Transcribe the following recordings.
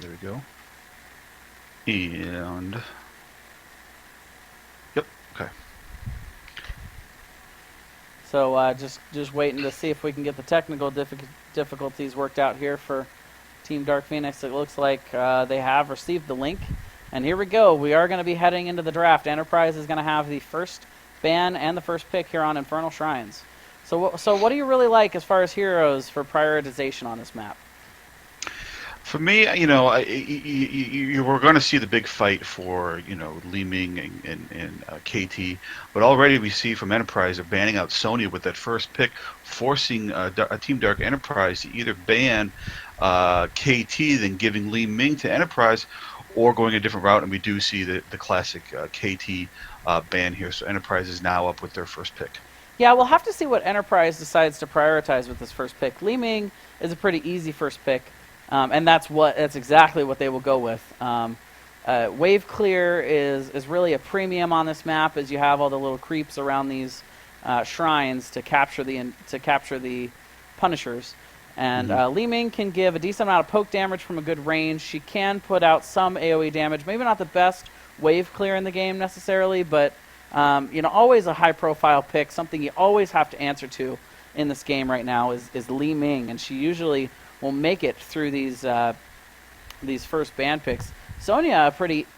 There we go. And yep. Okay. So just waiting to see if we can get the technical difficulties worked out here for Team Dark Phoenix. It looks like they have received the link. And here we go. We are going to be heading into the draft. Enterprise is going to have the first ban and the first pick here on Infernal Shrines. So what do you really like as far as heroes for prioritization on this map? For me, you were going to see the big fight for, Li Ming and KT, but already we see from Enterprise they're banning out Sonya with that first pick, forcing Team Dark Enterprise to either ban KT, then giving Li Ming to Enterprise, or going a different route. And we do see the classic KT ban here. So Enterprise is now up with their first pick. Yeah, we'll have to see what Enterprise decides to prioritize with this first pick. Li Ming is a pretty easy first pick, and that's exactly what they will go with. Wave clear is really a premium on this map, as you have all the little creeps around these shrines to capture the Punishers. And Mm-hmm. Li Ming can give a decent amount of poke damage from a good range. She can put out some AoE damage. Maybe not the best wave clear in the game necessarily, but always a high-profile pick. Something you always have to answer to in this game right now is Li Ming, and she usually will make it through these first ban picks. Sonya,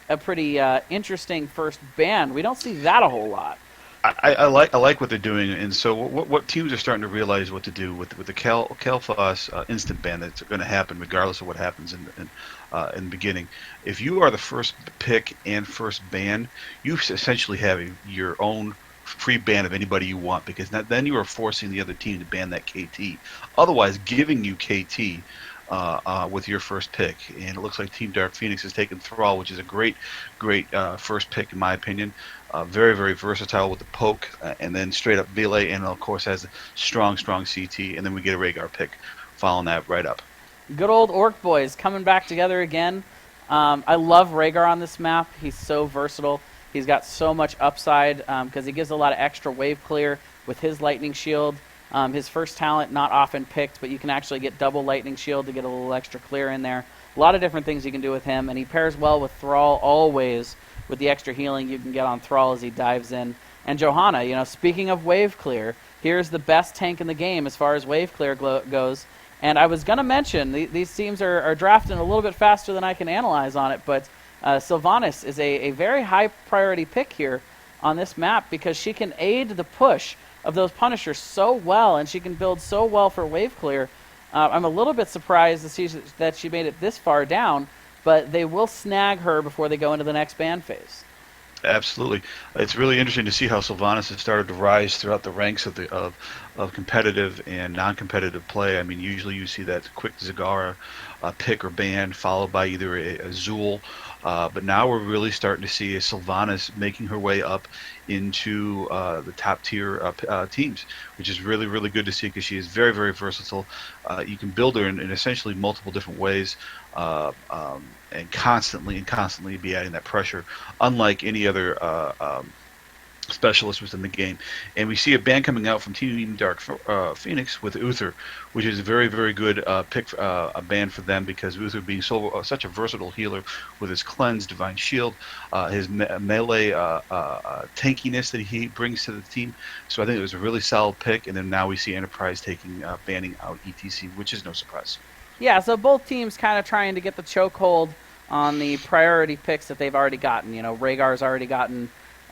a pretty interesting first ban. We don't see that a whole lot. I like what they're doing, and so what teams are starting to realize what to do with the Kalphos instant ban that's going to happen regardless of what happens in the beginning. If you are the first pick and first ban, you essentially have your own free ban of anybody you want, because then you are forcing the other team to ban that KT. Otherwise, giving you KT with your first pick, and it looks like Team Dark Phoenix has taken Thrall, which is a great first pick in my opinion. Very, very versatile with the poke, and then straight up melee, and of course has a strong CT, and then we get a Rhaegar pick following that right up. Good old Orc boys coming back together again. I love Rhaegar on this map. He's so versatile. He's got so much upside because he gives a lot of extra wave clear with his lightning shield. His first talent, not often picked, but you can actually get double lightning shield to get a little extra clear in there. A lot of different things you can do with him, and he pairs well with Thrall always, with the extra healing you can get on Thrall as he dives in. And Johanna, speaking of wave clear, here's the best tank in the game as far as wave clear goes. And I was going to mention, these teams are drafting a little bit faster than I can analyze on it, but Sylvanas is a very high priority pick here on this map because she can aid the push of those Punishers so well, and she can build so well for wave clear. I'm a little bit surprised to see that she made it this far down, but they will snag her before they go into the next ban phase. Absolutely, it's really interesting to see how Sylvanas has started to rise throughout the ranks of competitive and non-competitive play. I mean, usually you see that quick Zagara pick or ban followed by either a Azul, but now we're really starting to see a Sylvanas making her way up into the top tier teams, which is really, really good to see because she is very, very versatile. You can build her in essentially multiple different ways. And constantly be adding that pressure, unlike any other specialist within the game. And we see a ban coming out from Team Dark Phoenix with Uther, which is a very, very good pick, a ban for them, because Uther being such a versatile healer with his cleanse, divine shield, his melee tankiness that he brings to the team. So I think it was a really solid pick. And then now we see Enterprise banning out ETC, which is no surprise. Yeah, so both teams kind of trying to get the chokehold on the priority picks that they've already gotten. Rhaegar's already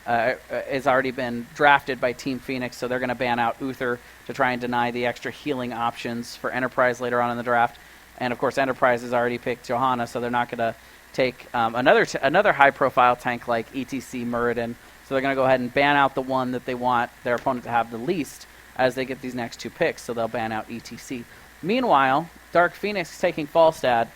has already been drafted by Team Phoenix, so they're going to ban out Uther to try and deny the extra healing options for Enterprise later on in the draft. And of course, Enterprise has already picked Johanna, so they're not going to take another high-profile tank like ETC Muradin. So they're going to go ahead and ban out the one that they want their opponent to have the least as they get these next two picks. So they'll ban out ETC. Meanwhile, Dark Phoenix taking Falstad.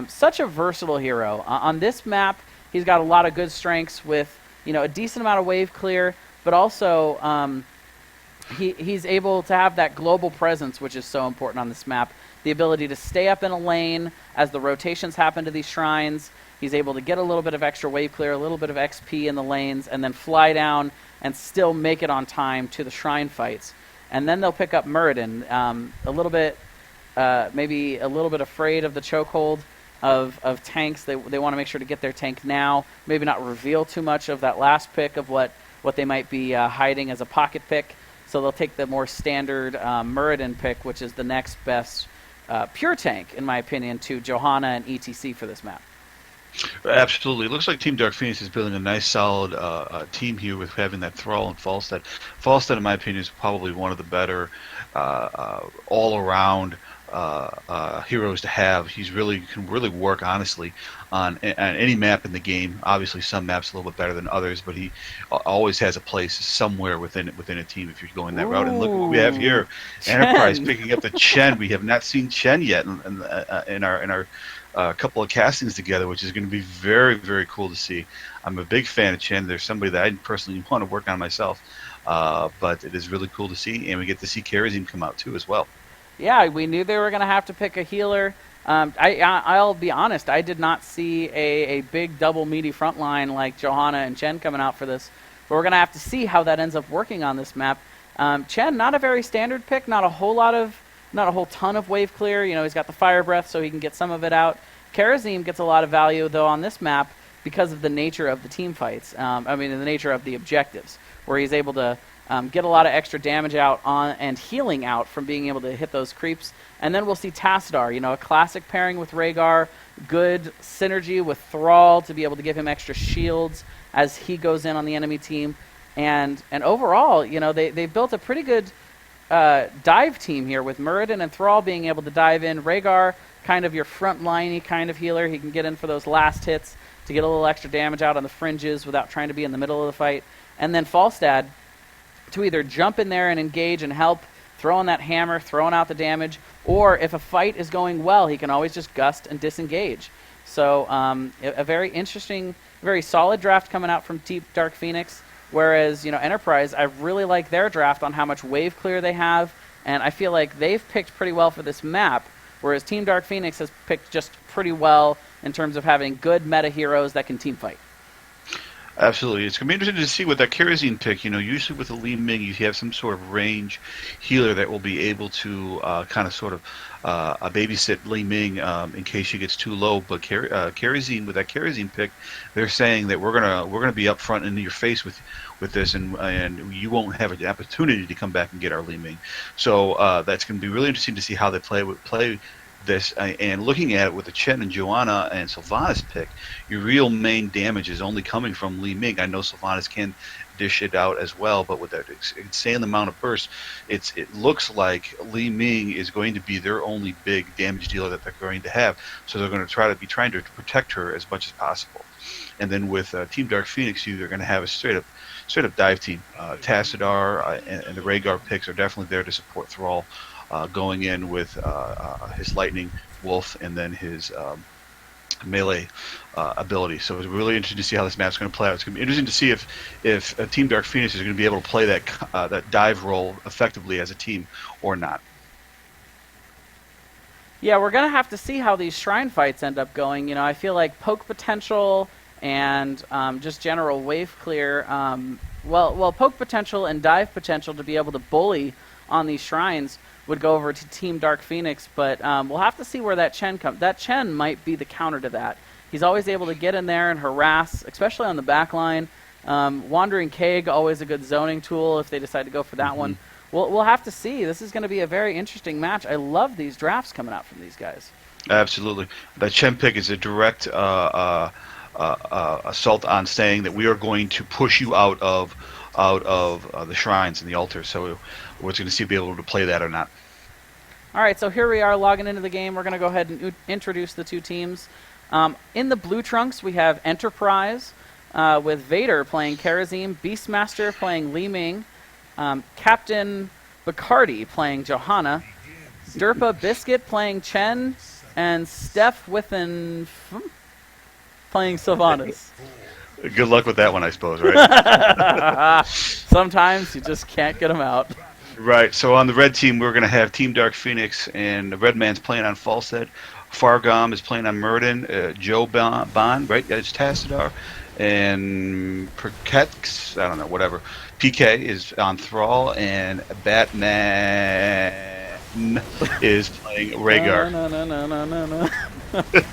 Such a versatile hero. On this map, he's got a lot of good strengths with a decent amount of wave clear, but also he's able to have that global presence, which is so important on this map. The ability to stay up in a lane as the rotations happen to these shrines. He's able to get a little bit of extra wave clear, a little bit of XP in the lanes, and then fly down and still make it on time to the shrine fights. And then they'll pick up Muradin. Maybe a little bit afraid of the chokehold of tanks. They want to make sure to get their tank now. Maybe not reveal too much of that last pick of what they might be hiding as a pocket pick. So they'll take the more standard Muradin pick, which is the next best pure tank, in my opinion, to Johanna and ETC for this map. Absolutely. It looks like Team Dark Phoenix is building a nice, solid team here with having that Thrall and Falstad. Falstad, in my opinion, is probably one of the better all-around heroes to have. He's can really work, honestly, on any map in the game. Obviously, some maps a little bit better than others, but he always has a place somewhere within a team if you're going that route. And look what we have here. Chen. Enterprise picking up the Chen. We have not seen Chen yet in our couple of castings together, which is going to be very, very cool to see. I'm a big fan of Chen. There's somebody that I personally want to work on myself, but it is really cool to see, and we get to see Karazim come out too as well. Yeah, we knew they were going to have to pick a healer. I'll be honest, I did not see a big double meaty front line like Johanna and Chen coming out for this, but we're going to have to see how that ends up working on this map. Chen, not a very standard pick, not a whole ton of wave clear. You know, he's got the fire breath, so he can get some of it out. Karazim gets a lot of value, though, on this map because of the nature of the team fights. The nature of the objectives, where he's able to get a lot of extra damage out on and healing out from being able to hit those creeps. And then we'll see Tassadar, you know, a classic pairing with Rhaegar, good synergy with Thrall to be able to give him extra shields as he goes in on the enemy team. And overall, you know, they built a pretty good dive team here with Muradin and Thrall being able to dive in. Rhaegar, kind of your front-liney kind of healer. He can get in for those last hits to get a little extra damage out on the fringes without trying to be in the middle of the fight. And then Falstad to either jump in there and engage and help, throwing that hammer, throwing out the damage, or if a fight is going well, he can always just gust and disengage. So a very interesting, very solid draft coming out from Team Dark Phoenix. Whereas, you know, Enterprise, I really like their draft on how much wave clear they have, and I feel like they've picked pretty well for this map, whereas Team Dark Phoenix has picked just pretty well in terms of having good meta heroes that can team fight. Absolutely. It's going to be interesting to see what that Karazim pick, you know, usually with the Li Ming, you have some sort of range healer that will be able to kind of sort of babysit Li Ming in case she gets too low. But Karazim, with that Karazim pick, they're saying that we're gonna be up front into your face with this, and you won't have an opportunity to come back and get our Li Ming. So that's going to be really interesting to see how they play this, and looking at it with the Chen and Johanna and Sylvanas pick, your real main damage is only coming from Li Ming. I know Sylvanas can dish it out as well, but with that insane amount of burst, it looks like Li Ming is going to be their only big damage dealer that they're going to have. So they're going to trying to protect her as much as possible. And then with Team Dark Phoenix, they're going to have a straight up dive team. Tassadar and the Rhaegar picks are definitely there to support Thrall. Going in with his Lightning Wolf and then his melee ability. So it's really interesting to see how this map's going to play out. It's going to be interesting to see if Team Dark Phoenix is going to be able to play that dive role effectively as a team or not. Yeah, we're going to have to see how these shrine fights end up going. You know, I feel like poke potential and just general wave clear. Poke potential and dive potential to be able to bully on these shrines would go over to Team Dark Phoenix, but we'll have to see where that Chen comes. That Chen might be the counter to that. He's always able to get in there and harass, especially on the back line. Wandering Keg, always a good zoning tool if they decide to go for that one. We'll have to see. This is going to be a very interesting match. I love these drafts coming out from these guys. Absolutely. That Chen pick is a direct assault on saying that we are going to push you out of the shrines and the altars. So we're going to see if we'll be able to play that or not. All right, so here we are logging into the game. We're going to go ahead and introduce the two teams. In the blue trunks, we have Enterprise with Vader playing Karazim, Beastmaster playing Li Ming, Captain Bacardi playing Johanna, Derpa Biscuit playing Chen, and Steph Withen playing Sylvanas. Good luck with that one, I suppose, right? Sometimes you just can't get them out. Right. So on the red team, we're going to have Team Dark Phoenix, and the red man's playing on Falstad. Fargom is playing on Muradin. Joe Bond, right? It's Tassadar. And Perkex, I don't know, whatever. PK is on Thrall, and Batman is playing Rhaegar. No.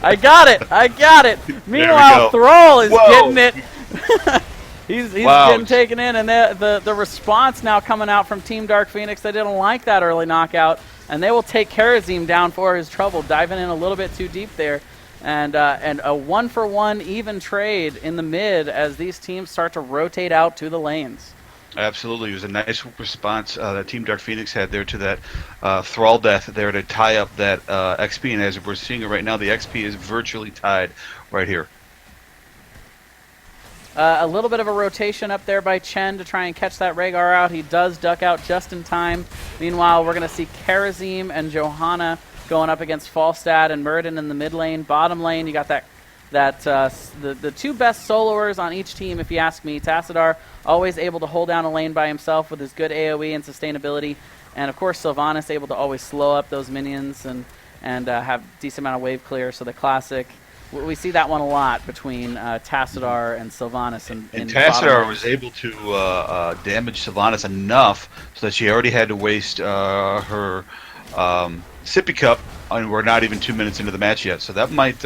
I got it. There Meanwhile, we go. Thrall is Whoa. getting it. He's Wow. getting taken in, and the response now coming out from Team Dark Phoenix. They didn't like that early knockout, and they will take Karazim down for his trouble, diving in a little bit too deep there. And a 1-for-1 even trade in the mid as these teams start to rotate out to the lanes. Absolutely. It was a nice response that Team Dark Phoenix had there to that Thrall death there to tie up that XP. And as we're seeing it right now, the XP is virtually tied right here. A little bit of a rotation up there by Chen to try and catch that Rhaegar out. He does duck out just in time. Meanwhile, we're going to see Karazim and Johanna going up against Falstad and Muradin in the mid lane. Bottom lane, you got the two best soloers on each team, if you ask me. Tassadar, always able to hold down a lane by himself with his good AoE and sustainability. And, of course, Sylvanas able to always slow up those minions and have decent amount of wave clear. So the classic, we see that one a lot between Tassadar and Sylvanas. And Tassadar was able to damage Sylvanas enough so that she already had to waste her sippy cup, and we're not even 2 minutes into the match yet. So that might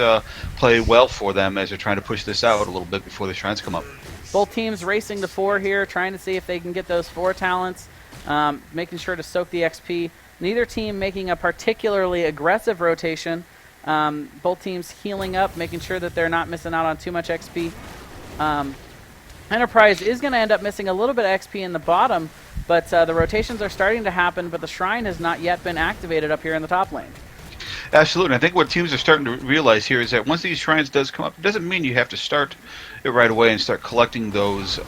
play well for them as they're trying to push this out a little bit before the shrines come up. Both teams racing to 4 here, trying to see if they can get those 4 talents, making sure to soak the XP. Neither team making a particularly aggressive rotation. Both teams healing up, making sure that they're not missing out on too much XP. Enterprise is going to end up missing a little bit of XP in the bottom, but the rotations are starting to happen, but the shrine has not yet been activated up here in the top lane. Absolutely. I think what teams are starting to realize here is that once these shrines does come up, it doesn't mean you have to start it right away and start collecting those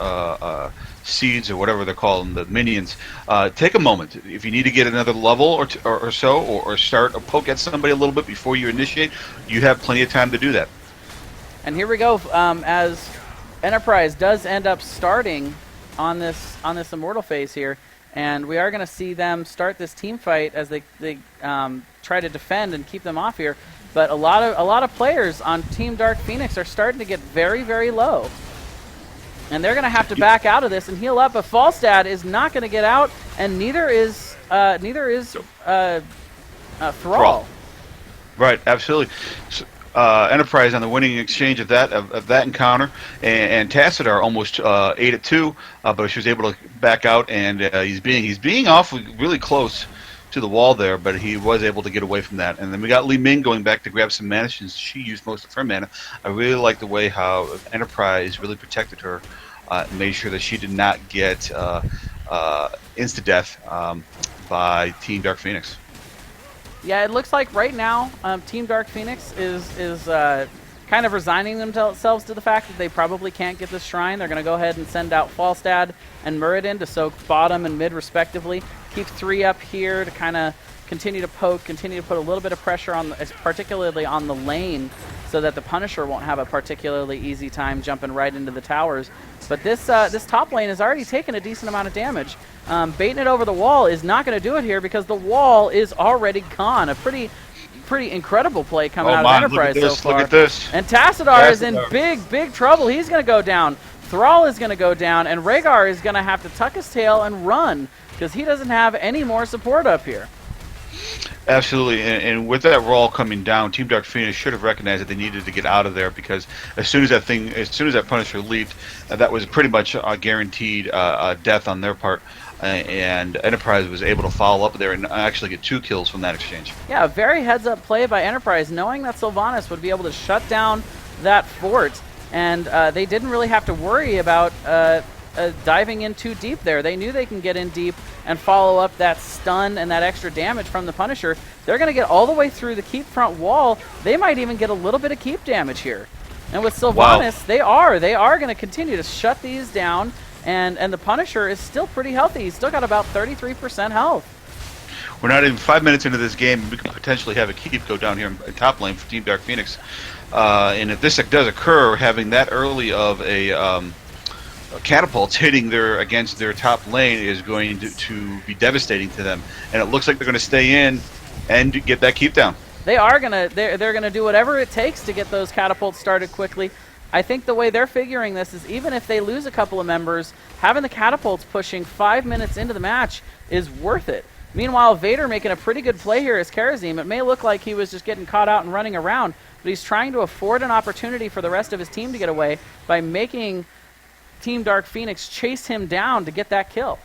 seeds or whatever they're calling, the minions. Take a moment. If you need to get another level or so, or start or poke at somebody a little bit before you initiate, you have plenty of time to do that. And here we go, as Enterprise does end up starting on this Immortal phase here, and we are going to see them start this team fight as they try to defend and keep them off here. But a lot of players on Team Dark Phoenix are starting to get very, very low, and they're going to have to back out of this and heal up. But Falstad is not going to get out, and neither is Thrall. Right, absolutely. So, Enterprise on the winning exchange of that encounter, and Tassadar almost ate it too, but she was able to back out, and he's being awfully really close to the wall there, but he was able to get away from that. And then we got Li Ming going back to grab some mana since she used most of her mana. I really like the way how Enterprise really protected her, made sure that she did not get insta-death by Team Dark Phoenix. Yeah, it looks like right now Team Dark Phoenix is kind of resigning themselves to the fact that they probably can't get this shrine. They're going to go ahead and send out Falstad and Muradin to soak bottom and mid respectively. Keep 3 up here to kind of continue to poke, continue to put a little bit of pressure on, particularly on the lane, so that the Punisher won't have a particularly easy time jumping right into the towers. But this top lane has already taken a decent amount of damage. Baiting it over the wall is not going to do it here because the wall is already gone. A pretty incredible play coming out of Enterprise so far. Look at this. And Tassadar is in big trouble. He's going to go down. Thrall is going to go down, and Rhaegar is going to have to tuck his tail and run because he doesn't have any more support up here. Absolutely, and with that roll coming down, Team Dark Phoenix should have recognized that they needed to get out of there because as soon as that Punisher leaped, that was pretty much a guaranteed death on their part. And Enterprise was able to follow up there and actually get 2 kills from that exchange. Yeah, a very heads-up play by Enterprise, knowing that Sylvanas would be able to shut down that fort, and they didn't really have to worry about diving in too deep there. They knew they can get in deep and follow up that stun and that extra damage from the Punisher. They're going to get all the way through the keep front wall. They might even get a little bit of keep damage here. And with Sylvanas, they are going to continue to shut these down. And the Punisher is still pretty healthy. He's still got about 33% health. We're not even 5 minutes into this game. We could potentially have a keep go down here in top lane for Team Dark Phoenix. And if this does occur, having that early of a catapults hitting against their top lane is going to be devastating to them. And it looks like they're going to stay in and get that keep down. They're gonna do whatever it takes to get those catapults started quickly. I think the way they're figuring this is even if they lose a couple of members, having the catapults pushing 5 minutes into the match is worth it Meanwhile, Vader making a pretty good play here as Karazim. It may look like he was just getting caught out and running around, but he's trying to afford an opportunity for the rest of his team to get away by making Team Dark Phoenix chase him down to get that kill.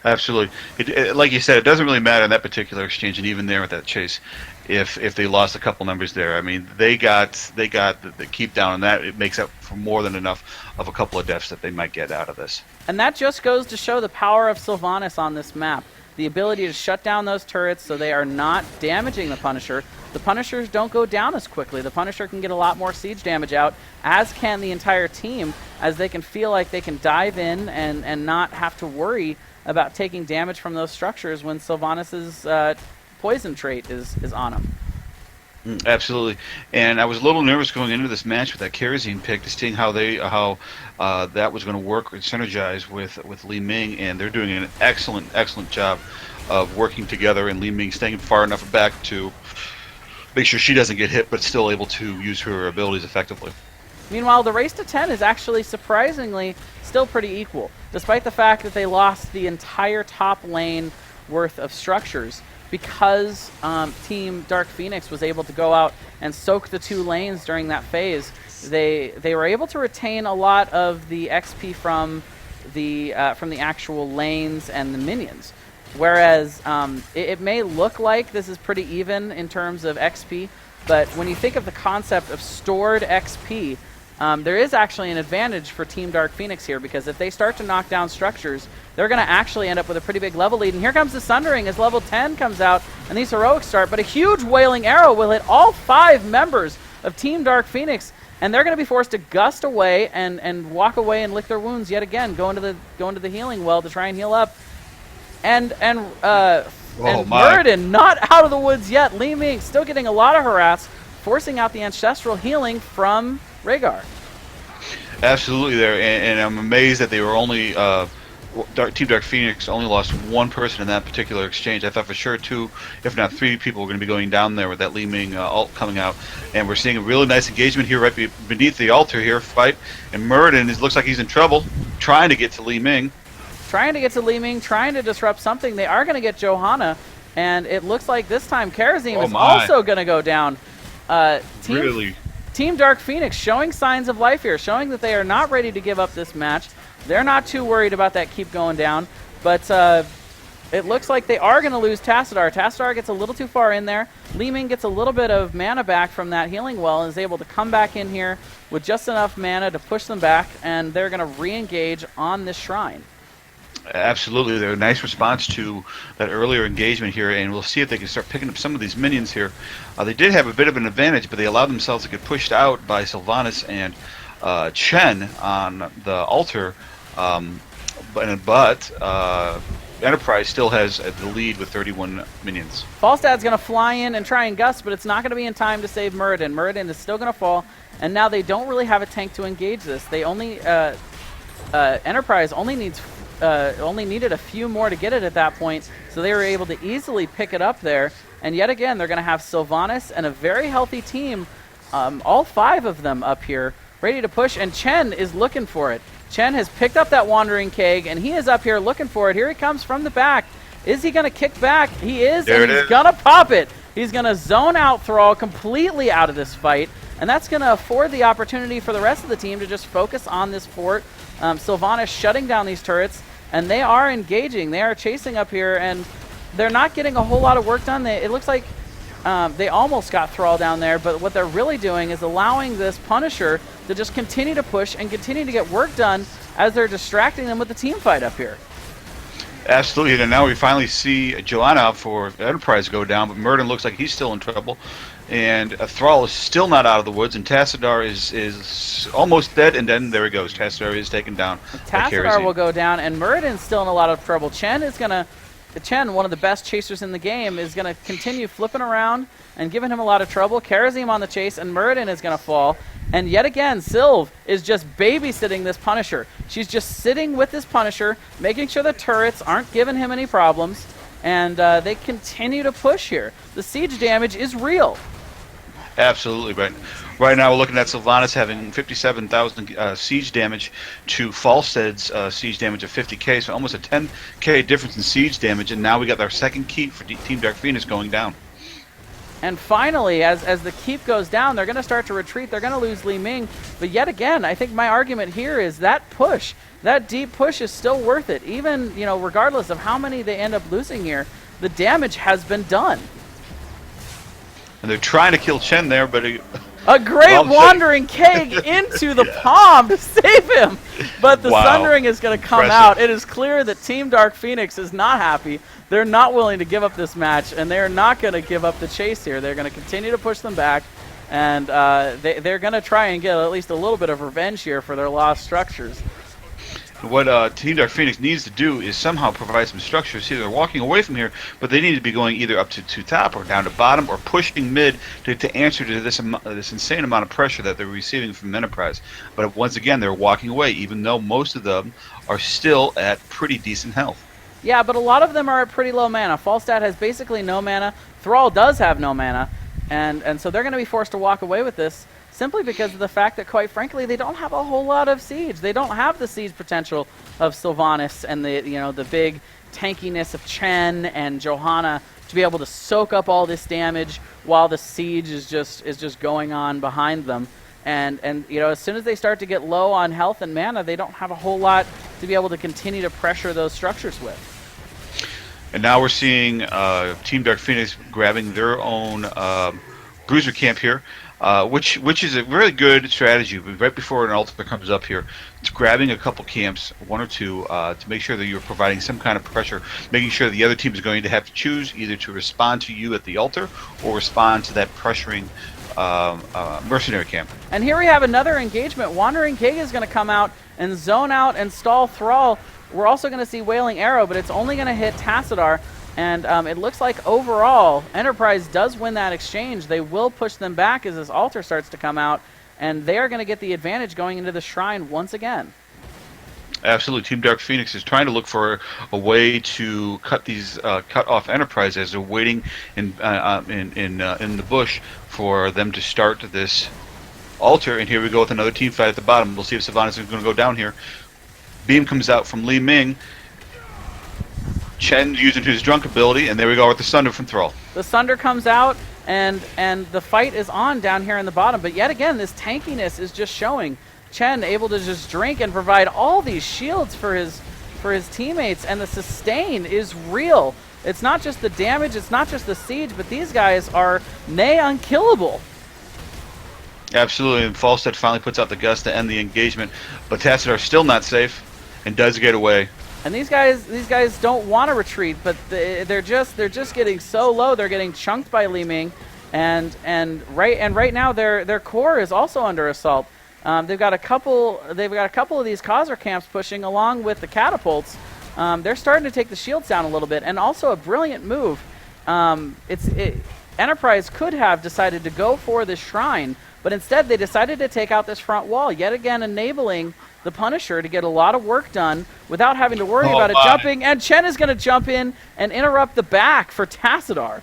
Absolutely. Like you said, it doesn't really matter in that particular exchange, and even there with that chase, if they lost a couple members there. I mean, they got the keep down, and that it makes up for more than enough of a couple of deaths that they might get out of this. And that just goes to show the power of Sylvanas on this map. The ability to shut down those turrets so they are not damaging the Punisher. The Punishers don't go down as quickly. The Punisher can get a lot more siege damage out, as can the entire team, as they can feel like they can dive in and not have to worry about taking damage from those structures when Sylvanas' poison trait is on him. Absolutely, and I was a little nervous going into this match with that Karazim pick, to seeing how that was going to work and synergize with Li Ming, and they're doing an excellent job of working together, and Li Ming staying far enough back to make sure she doesn't get hit, but still able to use her abilities effectively. Meanwhile, the race to 10 is actually surprisingly still pretty equal, despite the fact that they lost the entire top lane worth of structures, because Team Dark Phoenix was able to go out and soak the 2 lanes during that phase. They were able to retain a lot of the XP from the actual lanes and the minions. Whereas it may look like this is pretty even in terms of XP, but when you think of the concept of stored XP, there is actually an advantage for Team Dark Phoenix here, because if they start to knock down structures, they're going to actually end up with a pretty big level lead. And here comes the Sundering as level 10 comes out and these heroics start, but a huge Wailing Arrow will hit all 5 members of Team Dark Phoenix, and they're going to be forced to gust away and walk away and lick their wounds yet again, go into the healing well to try and heal up. And Muradin not out of the woods yet. Li Ming still getting a lot of harass, forcing out the ancestral healing from Rhaegar. Absolutely there, and I'm amazed that they were only Team Dark Phoenix only lost 1 person in that particular exchange. I thought for sure 2, if not 3 people were going to be going down there with that Li Ming ult coming out, and we're seeing a really nice engagement here right beneath the altar here, fight, and Muradin looks like he's in trouble, trying to get to Li Ming. Trying to get to Li Ming, trying to disrupt something. They are going to get Johanna, and it looks like this time Karazim is also going to go down. Team Dark Phoenix showing signs of life here, showing that they are not ready to give up this match. They're not too worried about that keep going down, but it looks like they are going to lose Tassadar. Tassadar gets a little too far in there. Li Ming gets a little bit of mana back from that healing well and is able to come back in here with just enough mana to push them back, and they're going to re-engage on this shrine. Absolutely, they're a nice response to that earlier engagement here, and we'll see if they can start picking up some of these minions here. They did have a bit of an advantage, but they allowed themselves to get pushed out by Sylvanas and Chen on the altar, but Enterprise still has the lead with 31 minions. Falstad's going to fly in and try and gust, but it's not going to be in time to save Muradin. Muradin is still going to fall, and now they don't really have a tank to engage this. They only Enterprise only needed a few more to get it at that point, so they were able to easily pick it up there. And yet again, they're going to have Sylvanas and a very healthy team, all 5 of them up here, ready to push, and Chen is looking for it. Chen has picked up that Wandering Keg, and he is up here looking for it. Here he comes from the back. Is he going to kick back? He is, and he's going to pop it. He's going to zone out Thrall completely out of this fight, and that's going to afford the opportunity for the rest of the team to just focus on this fort. Sylvanas shutting down these turrets, and they are engaging. They are chasing up here, and they're not getting a whole lot of work done. It looks like they almost got Thrall down there, but what they're really doing is allowing this Punisher to just continue to push and continue to get work done as they're distracting them with the team fight up here. Absolutely, and now we finally see Joanna for Enterprise go down, but Muradin looks like he's still in trouble. And Thrall is still not out of the woods, and Tassadar is almost dead, and then there he goes. Tassadar is taken down. Tassadar will go down, and Muradin's still in a lot of trouble. Chen, one of the best chasers in the game, is going to continue flipping around and giving him a lot of trouble. Karazim on the chase, and Muradin is going to fall. And yet again, Sylv is just babysitting this Punisher. She's just sitting with this Punisher, making sure the turrets aren't giving him any problems, and they continue to push here. The siege damage is real. Absolutely, right now we're looking at Sylvanas having 57,000 siege damage to Falstead's siege damage of 50k, so almost a 10k difference in siege damage, and now we got our second keep for Team Dark Phoenix going down. And finally, as the keep goes down, they're going to start to retreat. They're going to lose Li Ming. But yet again, I think my argument here is that push, that deep push is still worth it. Even, you know, regardless of how many they end up losing here, the damage has been done. And they're trying to kill Chen there, but... A great wandering keg into the palm to save him. But the Sundering is going to come out. It is clear that Team Dark Phoenix is not happy. They're not willing to give up this match, and they're not going to give up the chase here. They're going to continue to push them back, and they're going to try and get at least a little bit of revenge here for their lost structures. What Team Dark Phoenix needs to do is somehow provide some structure. See, they're walking away from here, but they need to be going either up to top or down to bottom or pushing mid to answer to this insane amount of pressure that they're receiving from Enterprise. But once again, they're walking away, even though most of them are still at pretty decent health. Yeah, but a lot of them are at pretty low mana. Falstad has basically no mana. Thrall does have no mana, and so they're going to be forced to walk away with this. Simply because of the fact that, quite frankly, they don't have a whole lot of siege. They don't have the siege potential of Sylvanas and the big tankiness of Chen and Johanna to be able to soak up all this damage while the siege is just going on behind them. And as soon as they start to get low on health and mana, they don't have a whole lot to be able to continue to pressure those structures with. And now we're seeing Team Dark Phoenix grabbing their own bruiser camp here. Which is a really good strategy. Right before an altar comes up here, it's grabbing a couple camps, one or two, to make sure that you're providing some kind of pressure, making sure the other team is going to have to choose either to respond to you at the altar or respond to that pressuring mercenary camp. And here we have another engagement. Wandering King is going to come out and zone out and stall Thrall. We're also going to see Wailing Arrow, but it's only going to hit Tassadar. And it looks like overall, Enterprise does win that exchange. They will push them back as this altar starts to come out, and they are going to get the advantage going into the shrine once again. Absolutely, Team Dark Phoenix is trying to look for a way to cut off Enterprise as they're waiting in the bush for them to start this altar. And here we go with another team fight at the bottom. We'll see if Sylvanas is going to go down here. Beam comes out from Li Ming. Chen using his drunk ability, and there we go with the Sunder from Thrall. The Sunder comes out, and the fight is on down here in the bottom. But yet again, this tankiness is just showing. Chen able to just drink and provide all these shields for his teammates, and the sustain is real. It's not just the damage, it's not just the siege, but these guys are nay unkillable. Absolutely, and Falstad finally puts out the gust to end the engagement, but Tassadar still not safe and does get away. And these guys don't want to retreat, but they're just getting so low. They're getting chunked by Li Ming, and right now their core is also under assault. They've got a couple of these Khazar camps pushing along with the catapults. They're starting to take the shields down a little bit, and also a brilliant move. Enterprise could have decided to go for the shrine, but instead they decided to take out this front wall, yet again enabling the Punisher to get a lot of work done without having to worry about it jumping. And Chen is going to jump in and interrupt the back for Tassadar.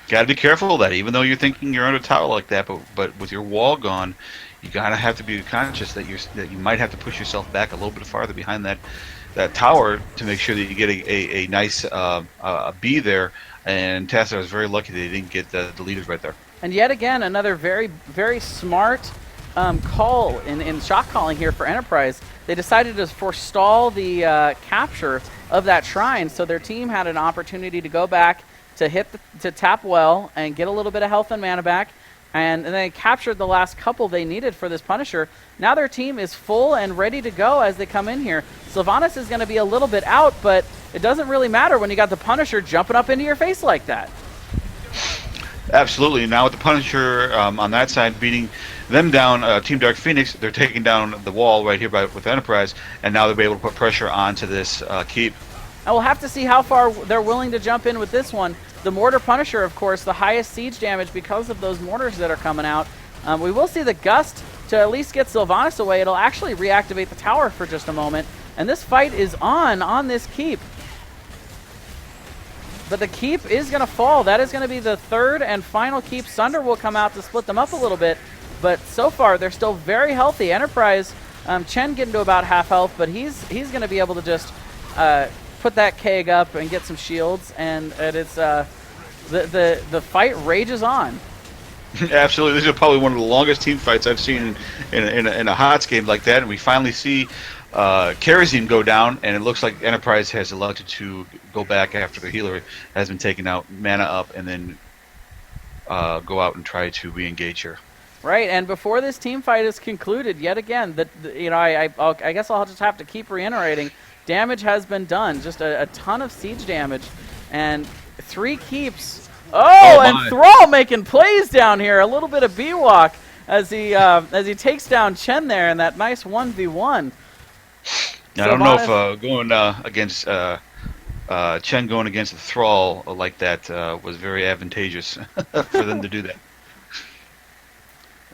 Got to be careful of that, even though you're thinking you're under tower like that, but with your wall gone, you gotta have to be conscious that you might have to push yourself back a little bit farther behind that tower to make sure that you get a nice B there. And Tassadar was very lucky that he didn't get the leaders right there. And yet again, another very, very smart call in shot calling here for Enterprise. They decided to forestall the capture of that shrine, so their team had an opportunity to go back to tap well and get a little bit of health and mana back, and they captured the last couple they needed for this Punisher. Now their team is full and ready to go as they come in here. Sylvanas is going to be a little bit out, but it doesn't really matter when you got the Punisher jumping up into your face like that. Absolutely. Now with the Punisher on that side beating them down, Team Dark Phoenix, they're taking down the wall right here with Enterprise, and now they'll be able to put pressure onto this keep. And we'll have to see how far they're willing to jump in with this one. The Mortar Punisher, of course, the highest siege damage because of those mortars that are coming out. We will see the Gust to at least get Sylvanas away. It'll actually reactivate the tower for just a moment. And this fight is on this keep. But the keep is going to fall. That is going to be the third and final keep. Sunder will come out to split them up a little bit. But so far, they're still very healthy. Enterprise, Chen getting to about half health, but he's going to be able to just put that keg up and get some shields. And it's the fight rages on. Absolutely, this is probably one of the longest team fights I've seen in a HOTS game like that. And we finally see Karazim go down, and it looks like Enterprise has elected to go back after the healer has been taken out, mana up, and then go out and try to re-engage her. Right, and before this team fight is concluded, yet again, I guess I'll just have to keep reiterating, damage has been done, just a ton of siege damage, and 3 keeps. Oh, and Thrall making plays down here. A little bit of B-walk as he takes down Chen there in that nice 1v1. I don't know if going against Chen going against the Thrall like that was very advantageous for them to do that.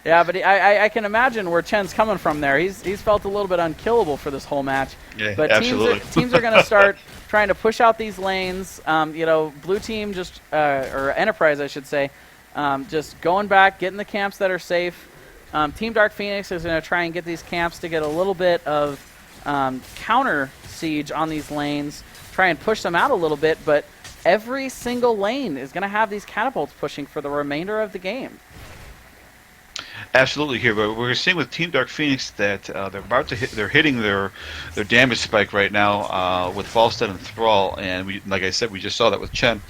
Yeah, but I can imagine where Chen's coming from there. He's felt a little bit unkillable for this whole match. Yeah, but absolutely. teams are going to start trying to push out these lanes. Blue team just or Enterprise, I should say, just going back, getting the camps that are safe. Team Dark Phoenix is going to try and get these camps to get a little bit of counter siege on these lanes, try and push them out a little bit. But every single lane is going to have these catapults pushing for the remainder of the game. Absolutely here, but we're seeing with Team Dark Phoenix that they're hitting their damage spike right now with Falstad and Thrall, and like I said, we just saw that with Chen.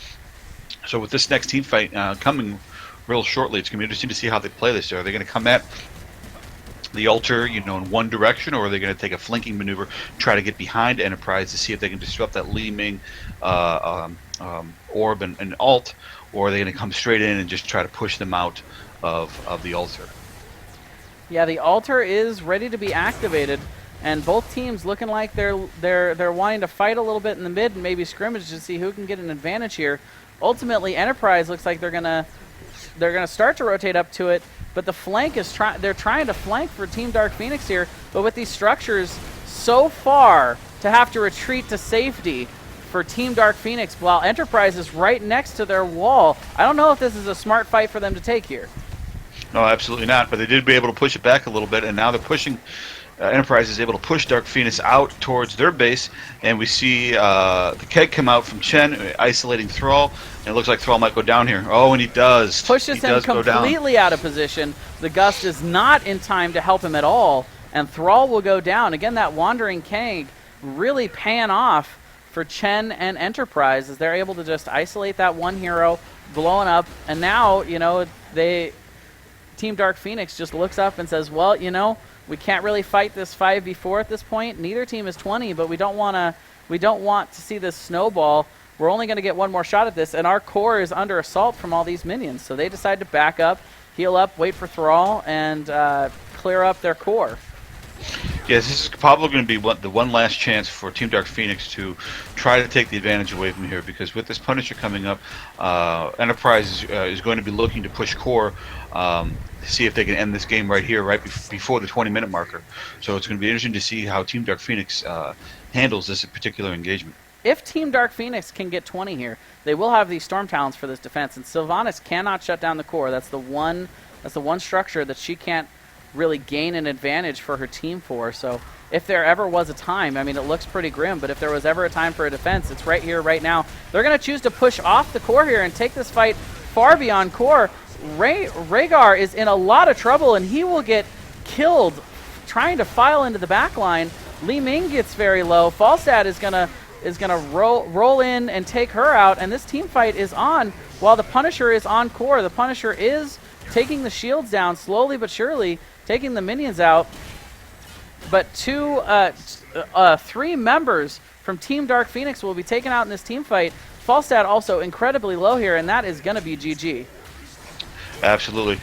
So with this next team fight coming real shortly, it's going to be interesting to see how they play this. Are they going to come at the altar, in one direction, or are they going to take a flanking maneuver, try to get behind Enterprise to see if they can disrupt that Li Ming orb and alt, or are they going to come straight in and just try to push them out of the altar? Yeah, the altar is ready to be activated, and both teams looking like they're wanting to fight a little bit in the mid and maybe scrimmage to see who can get an advantage here. Ultimately, Enterprise looks like they're gonna start to rotate up to it, but the flank is they're trying to flank for Team Dark Phoenix here, but with these structures so far to have to retreat to safety for Team Dark Phoenix while Enterprise is right next to their wall. I don't know if this is a smart fight for them to take here. No, absolutely not. But they did be able to push it back a little bit, and now they're pushing. Enterprise is able to push Dark Phoenix out towards their base, and we see the keg come out from Chen, isolating Thrall, and it looks like Thrall might go down here. Oh, and he does. Pushes him completely out of position. The Gust is not in time to help him at all, and Thrall will go down. Again, that Wandering Keg really paying off for Chen and Enterprise as they're able to just isolate that one hero, blowing up, and now, Team Dark Phoenix just looks up and says, well, we can't really fight this 5v4 at this point. Neither team is 20, but we don't want to see this snowball. We're only going to get one more shot at this, and our core is under assault from all these minions. So they decide to back up, heal up, wait for Thrall, and clear up their core. Yes, this is probably going to be the one last chance for Team Dark Phoenix to try to take the advantage away from here, because with this Punisher coming up, Enterprise is going to be looking to push core to see if they can end this game right here, right before the 20-minute marker. So it's going to be interesting to see how Team Dark Phoenix handles this particular engagement. If Team Dark Phoenix can get 20 here, they will have these Storm Talons for this defense, and Sylvanas cannot shut down the core. That's the one structure that she can't really gain an advantage for her team for. So if there ever was a time, it looks pretty grim, but if there was ever a time for a defense, it's right here, right now. They're going to choose to push off the core here and take this fight far beyond core. Rhaegar is in a lot of trouble, and he will get killed trying to file into the back line. Li Ming gets very low. Falstad is gonna roll in and take her out, and this team fight is on while the Punisher is on core. The Punisher is taking the shields down slowly but surely, taking the minions out. But 3 members from Team Dark Phoenix will be taken out in this team fight. Falstad also incredibly low here, and that is going to be GG. Absolutely.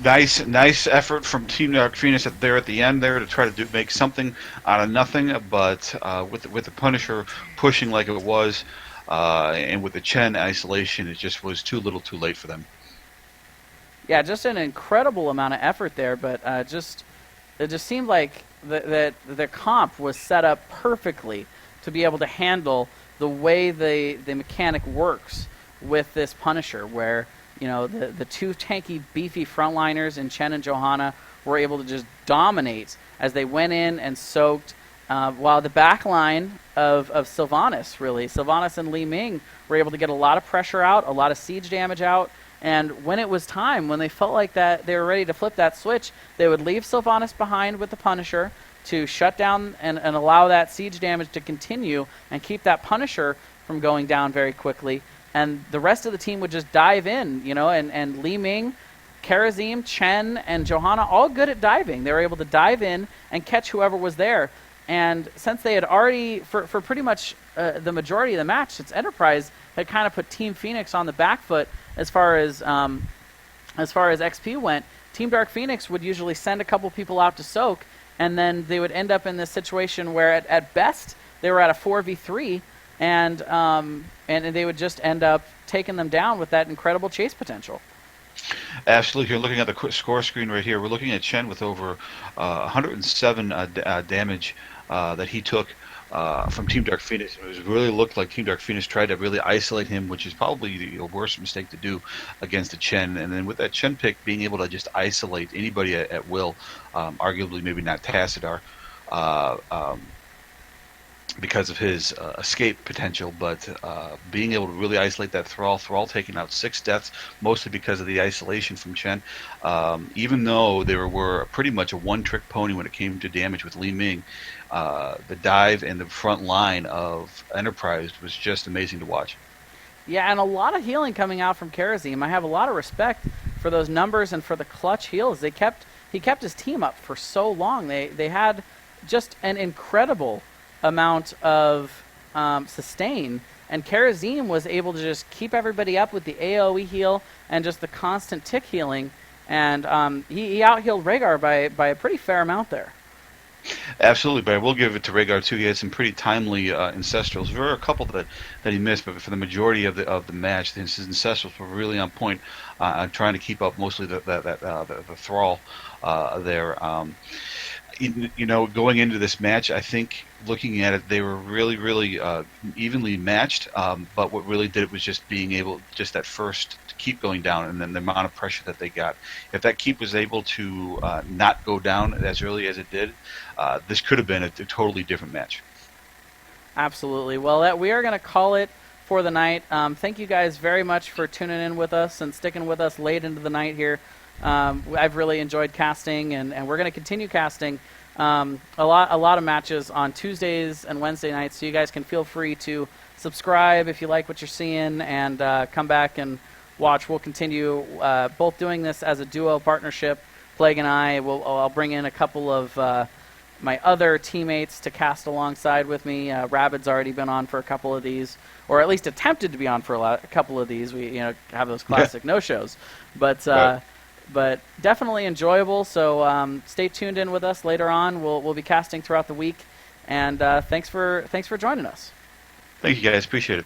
Nice effort from Team Dark Phoenix there at the end there to try to make something out of nothing, but with the Punisher pushing like it was, and with the Chen isolation, it just was too little too late for them. Yeah, just an incredible amount of effort there, but it just seemed like that the comp was set up perfectly to be able to handle the way the mechanic works with this Punisher, where the two tanky, beefy frontliners in Chen and Johanna were able to just dominate as they went in and soaked, while the back line of Sylvanas and Li Ming were able to get a lot of pressure out, a lot of siege damage out, and when it was time, when they felt like that they were ready to flip that switch, they would leave Sylvanas behind with the Punisher to shut down and allow that siege damage to continue and keep that Punisher from going down very quickly. And the rest of the team would just dive in, and Li Ming, Karazim, Chen, and Johanna, all good at diving. They were able to dive in and catch whoever was there. And since they had already, for pretty much the majority of the match, since Enterprise had kind of put Team Phoenix on the back foot as far as XP went, Team Dark Phoenix would usually send a couple people out to soak, and then they would end up in this situation where at best they were at a 4v3, and they would just end up taking them down with that incredible chase potential. Absolutely. You're looking at the score screen right here. We're looking at Chen with over 107 damage that he took from Team Dark Phoenix. It really looked like Team Dark Phoenix tried to really isolate him, which is probably the worst mistake to do against the Chen. And then with that Chen pick, being able to just isolate anybody at will, arguably maybe not Tassadar, because of his escape potential, but being able to really isolate that Thrall taking out 6 deaths, mostly because of the isolation from Chen. Even though they were pretty much a one-trick pony when it came to damage with Li Ming, the dive and the front line of Enterprise was just amazing to watch. Yeah, and a lot of healing coming out from Karazim. I have a lot of respect for those numbers and for the clutch heals. He kept his team up for so long. They had just an incredible amount of sustain, and Karazim was able to just keep everybody up with the AoE heal and just the constant tick healing, and he out-healed Rhaegar by a pretty fair amount there. Absolutely, but I will give it to Rhaegar too. He had some pretty timely ancestrals. There were a couple that he missed, but for the majority of the match, his ancestrals were really on point, trying to keep up mostly the Thrall there. Going into this match, I think looking at it, they were really, really evenly matched. But what really did it was just being able, just that first to keep going down, and then the amount of pressure that they got. If that keep was able to not go down as early as it did, this could have been a totally different match. Absolutely. Well, we are going to call it for the night. Thank you guys very much for tuning in with us and sticking with us late into the night here. I've really enjoyed casting, and we're going to continue casting a lot of matches on Tuesdays and Wednesday nights, so you guys can feel free to subscribe if you like what you're seeing, and come back and watch. We'll continue both doing this as a duo partnership. Plague and I'll bring in a couple of my other teammates to cast alongside with me. Rabid's already been on for a couple of these, or at least attempted to be on for a couple of these. We have those classic no-shows, but Right. But definitely enjoyable. So stay tuned in with us later on. We'll be casting throughout the week, and thanks for joining us. Thank you guys, appreciate it.